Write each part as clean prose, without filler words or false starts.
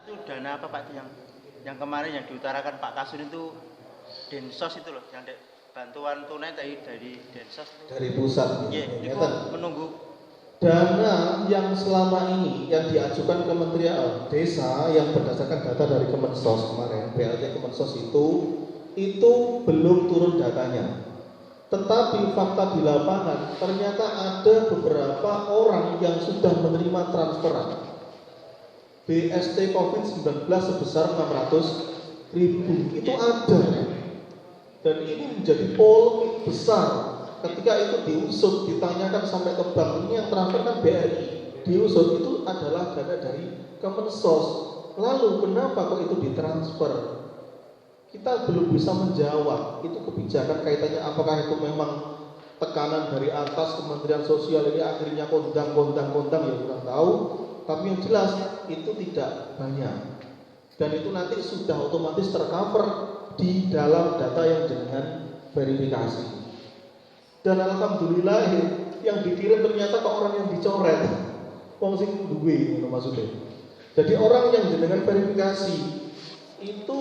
Itu dana apa Pak yang kemarin yang diutarakan Pak Kasun itu Densos itu loh, yang bantuan tunai dari Densos itu. Dari pusat. Iya, itu menunggu dana yang selama ini yang diajukan Kementerian Desa yang berdasarkan data dari Kemensos kemarin, BLT Kemensos itu belum turun datanya. Tetapi fakta di lapangan ternyata ada beberapa orang yang sudah menerima transferan BST COVID-19 sebesar 600.000. Itu ada. Dan ini menjadi polemik besar ketika itu diusut, ditanyakan sampai ke bank. Ini yang transfer kan BRI. Diusut itu adalah dana dari Kemensos. Lalu kenapa kok itu ditransfer? Kita belum bisa menjawab itu kebijakan kaitannya apakah itu memang tekanan dari atas Kementerian Sosial ini akhirnya kondang ya kurang tahu. Tapi yang jelas itu tidak banyak dan itu nanti sudah otomatis tercover di dalam data yang dengan verifikasi. Dan alhamdulillah yang dikirim ternyata ke orang yang dicoret wong sing duwe ngono maksudnya. Jadi orang yang dengan verifikasi itu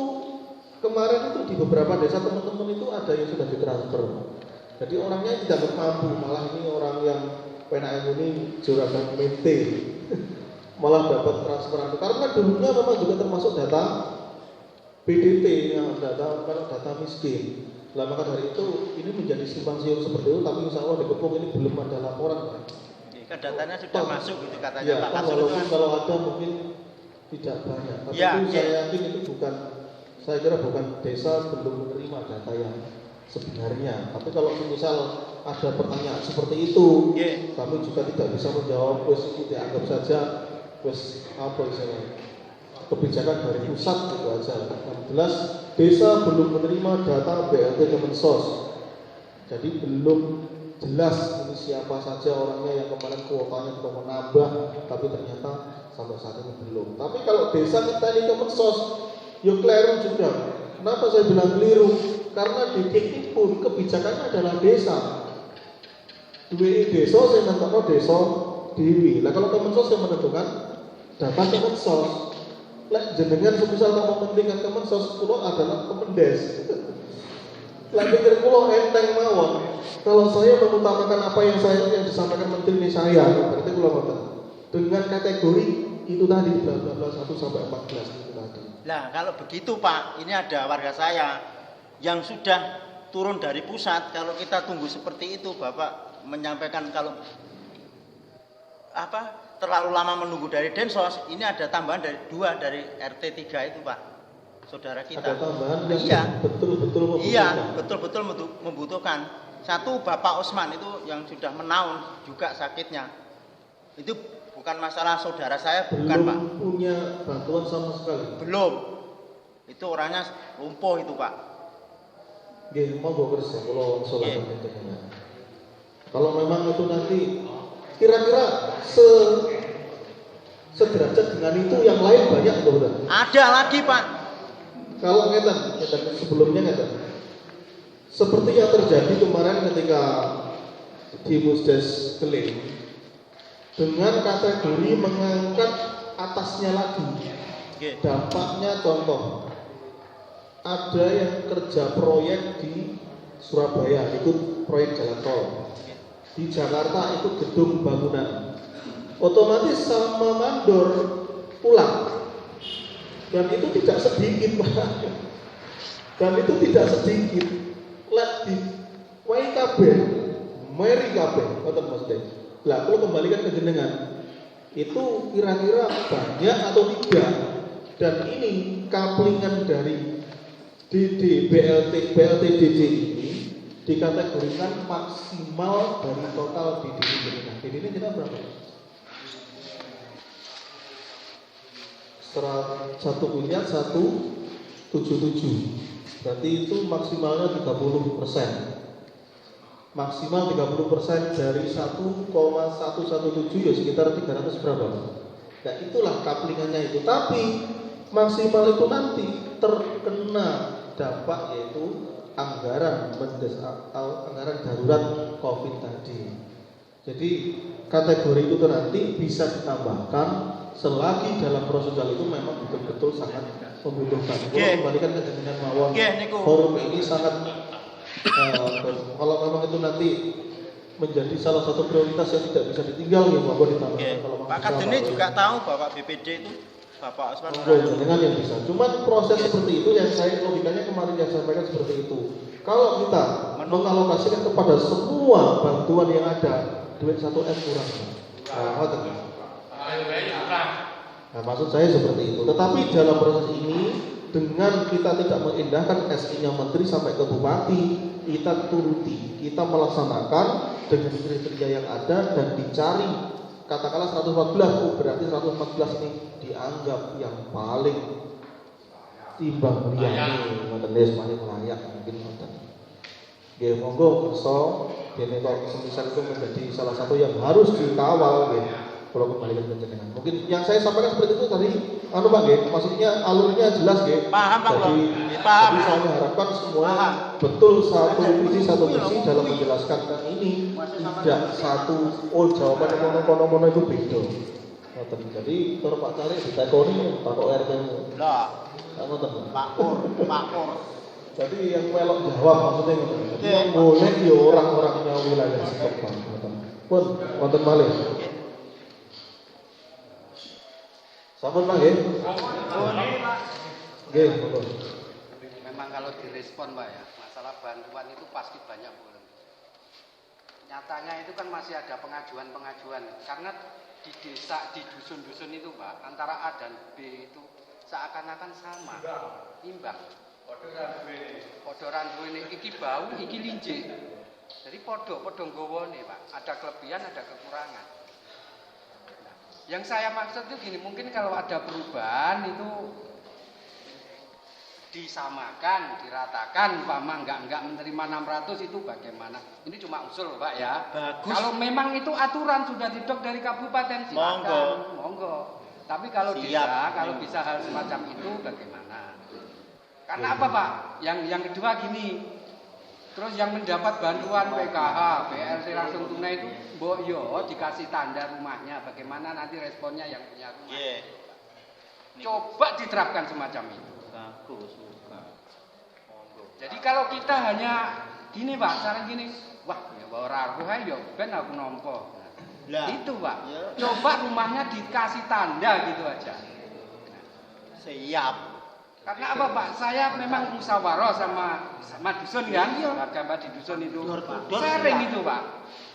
kemarin itu di beberapa desa teman-teman itu ada yang sudah ditransfer. Jadi orangnya tidak mampu, malah ini orang yang PNAM ini juragan mente malah dapat transferan. Karena dulunya memang juga termasuk data PDT yang data miskin. Lah maka dari itu ini menjadi simpang siur seperti itu, tapi insya Allah di Kepung ini belum ada laporan. Kan datanya sudah masuk gitu katanya Pak Kasul. Walaupun kalau ada mungkin tidak banyak. Tapi itu saya yakin itu saya kira bukan desa belum menerima data yang sebenarnya. Tapi kalau misal ada pertanyaan seperti itu, kami juga tidak bisa menjawab. Wes itu dianggap saja wes apa istilahnya kebijakan dari pusat itu aja. Yang jelas desa belum menerima data BLT Kemensos. Jadi belum jelas ini siapa saja orangnya yang kemarin kuotanya sudah menambah, tapi ternyata sampai saat ini belum. Tapi kalau desa kita ini Kemensos, yo keliru juga. Kenapa saya bilang keliru? Karena di DKI pun kebijakannya adalah desa. Duwe desa saya menentukan desa dewi. Lah kalau Kemensos yang menentukan data Kemensos. Lah jenengan semisal mau mementingkan Kemensos, kulo adalah Kemendes. Lah pikir kulo enteng mawon. Kalau saya mengutamakan apa yang disampaikan menteri ini saya, berarti kulo ngoten. Dengan kategori itu tadi 1 sampai 14 itu tadi. Nah, kalau begitu Pak, ini ada warga saya yang sudah turun dari pusat. Kalau kita tunggu seperti itu, Bapak menyampaikan kalau terlalu lama menunggu dari Densos, ini ada tambahan dari 2 dari RT 3 itu Pak, saudara kita. Ada tambahan yang betul-betul membutuhkan. Iya, betul-betul membutuhkan. Satu Bapak Osman itu yang sudah menaun juga sakitnya. Itu bukan masalah saudara saya, bukan Pak. Belum punya bantuan sama sekali. Belum. Itu orangnya lumpuh itu Pak. Nggih, monggo kerja kula sholat dengan. Kalau memang itu nanti kira-kira sederajat dengan itu yang lain banyak atau ada lagi Pak. Kalau ngeten sebelumnya ngeten. Seperti yang terjadi kemarin ketika di Musdes Keling dengan kategori mengangkat atasnya lagi. Dampaknya contoh ada yang kerja proyek di Surabaya ikut proyek jalan tol. Di Jakarta itu gedung bangunan. Otomatis sama mandor pulang. Dan itu tidak sedikit Pak. Dan itu tidak sedikit. Lek di WKB, meri KB, ngoten Mas Dek. Lah, kalau kembalikan ke jenengan, itu kira-kira banyak atau tidak? Dan ini kaplingan dari BLT DD ini dikategorikan maksimal dari total DD jenengan. DD ini kita berapa? 1.177. Berarti itu maksimalnya 30%. Maksimal 30% dari 1,117 ya sekitar 300 berapa? Nah itulah kaplingannya itu. Tapi maksimal itu nanti terkena dampak yaitu anggaran darurat COVID tadi. Jadi kategori itu nanti bisa ditambahkan selagi dalam prosedural itu memang betul-betul sangat membutuhkan. Kalau kembalikan ke jenengan mawon, forum ini sangat kalau memang itu nanti menjadi salah satu prioritas yang tidak bisa ditinggal ya monggo ditambahkan. Kalau Pak Kadene juga tahu Bapak BPD itu Bapak Osman dengan yang bisa. Cuman proses seperti itu yang saya logikanya kemarin yang saya sampaikan seperti itu. Kalau kita mengalokasikan kepada semua bantuan yang ada, duit 1 M kurang. Nah, maksud saya seperti itu. Tetapi dalam proses ini dengan kita tidak mengindahkan SI-nya menteri sampai ke bupati, kita turuti, kita melaksanakan dengan kriteria yang ada dan dicari. Katakanlah 114, berarti 114 ini dianggap yang paling timbang liyane, ngoten wis paling layak mungkin ngoten. Nggih, monggo kersa dene kok semisal itu menjadi salah satu yang harus dikawal nggih. Kalau kembalikan ke jenengan. Mungkin yang saya sampaikan seperti itu tadi, Pak nggih, maksudnya alurnya jelas nggih. Paham Pak. Jadi saya mengharapkan semua betul satu visi dalam menjelaskan ini tidak satu jawaban kono-kono itu beda. Jadi kalau Pak Cari ditekoni Pak RT. Lah, Pak Kur. Jadi yang melok jawab maksudnya ngoten. Jadi yang boleh ya orang-orangnya wilayah setempat. Pun wonten malih. Sampun Pak nggih. Nggih, monggo. Memang kalau direspon Pak ya, masalah bantuan itu pasti banyak boleh. Nyatanya itu kan masih ada pengajuan-pengajuan karena di desa, di dusun-dusun itu Pak, antara A dan B itu seakan-akan sama, imbang. Podoran duwene iki bau, iki linjik. Jadi podo nggawane Pak, ada kelebihan, ada kekurangan. Yang saya maksud itu gini, mungkin kalau ada perubahan itu disamakan, diratakan, umpama enggak menerima 600 itu bagaimana? Ini cuma usul Pak ya. Bagus. Kalau memang itu aturan sudah didok dari kabupaten silakan, monggo. Tapi kalau desa, kalau bisa hal semacam itu bagaimana? Karena apa Pak? Yang kedua gini. Terus yang mendapat bantuan PKH, BLT langsung tunai itu mbok yo dikasih tanda rumahnya, bagaimana nanti responnya yang punya rumah. Coba diterapkan semacam itu. Bagus. Jadi kalau kita hanya gini Pak, saran gini, wah ya ora aku ayo ben aku nampa. Nah, itu Pak. Coba rumahnya dikasih tanda gitu aja. Siap. Karena apa Pak? Saya memang musyawarah sama dusun kan, warga di dusun itu sering itu Pak.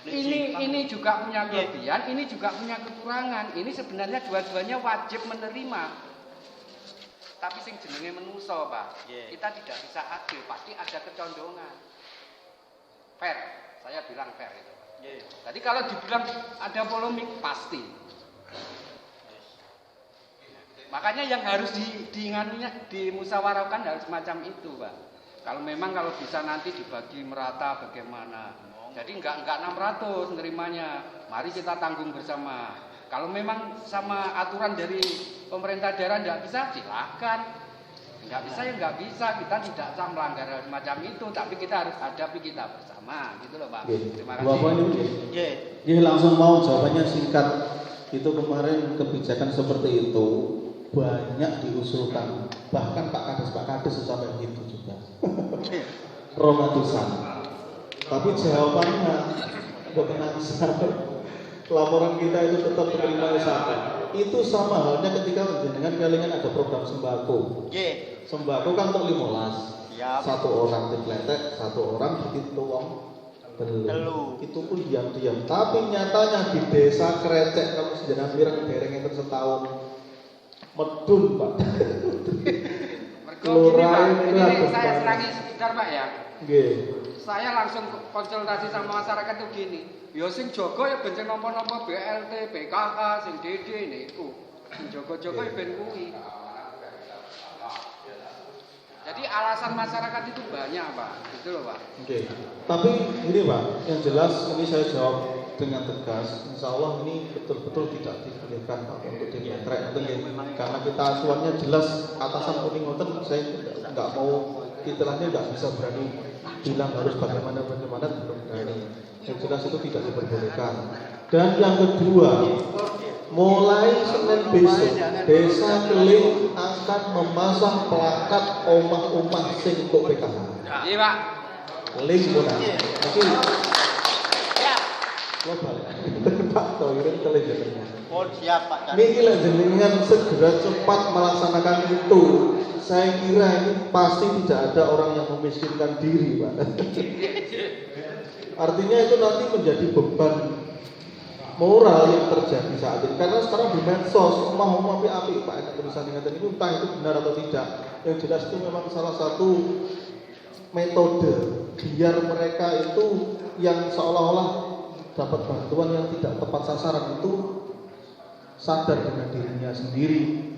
Ini juga punya kelebihan, ini juga punya kekurangan. Ini sebenarnya dua-duanya wajib menerima. Tapi sing jenenge menuso Pak, kita tidak bisa adil, pasti ada kecondongan. Fair, saya bilang fair itu. Jadi kalau dibilang ada polemik pasti. Makanya yang harus dimusyawarahkan harus semacam itu, Pak. Kalau bisa nanti dibagi merata bagaimana. Jadi enggak 600 nerimanya. Mari kita tanggung bersama. Kalau memang sama aturan dari pemerintah daerah enggak bisa, silakan. Enggak bisa ya enggak bisa. Kita tidak usah melanggar semacam itu, tapi kita harus hadapi kita bersama, gitu loh, Pak. Terima kasih. Bapak ini langsung mau jawabannya singkat. Itu kemarin kebijakan seperti itu banyak diusulkan, bahkan Pak Kades sampai begitu juga romatusan, tapi jawabannya bukan laporan kita itu tetap terima satu. Itu sama halnya ketika dengan kelingan ada program sembako. Sembako kan untuk 15, satu orang dipletek, satu orang begitu uang telu. Itu pun diam-diam. Tapi nyatanya di desa Krecek kalau sejarah pirang dereng yang setahun medun Pak. Ini saya serangi sekitar Pak ya. Nggih. Saya langsung konsultasi sama masyarakat itu gini. Ya sing jaga ya ben nampa-nampa BLT, PKH, sing DD niku. Sing jaga-jaga ya ben kuwi. Jadi alasan masyarakat itu banyak Pak. Gitu loh Pak. Oke. Tapi ini Pak, yang jelas ini saya jawab dengan tegas, insya Allah ini betul-betul tidak dibolehkan Pak untuk dimetrek, karena kita acuannya jelas atasan kuning ngoten, saya nggak mau titelahnya nggak bisa berani bilang harus bagaimana belum berani. Yang jelas itu tidak diperbolehkan. Dan yang kedua, mulai Senin besok Desa Keling akan memasang plakat omah-omah sing untuk PKH. Iya Pak. Keling mulai. Jadi lo balik. Pak Toirin Keling jenengan. Oh siap Pak. Niki lek jenengan segera cepat melaksanakan itu, saya kira ini pasti tidak ada orang yang memiskinkan diri, Pak. Artinya itu nanti menjadi beban moral yang terjadi saat ini. Karena sekarang di medsos, omah-omah api Pak, enak tulisan ingatan itu entah itu benar atau tidak. Yang jelas itu memang salah satu metode biar mereka itu yang seolah-olah dapat bantuan yang tidak tepat sasaran itu sadar dengan dirinya sendiri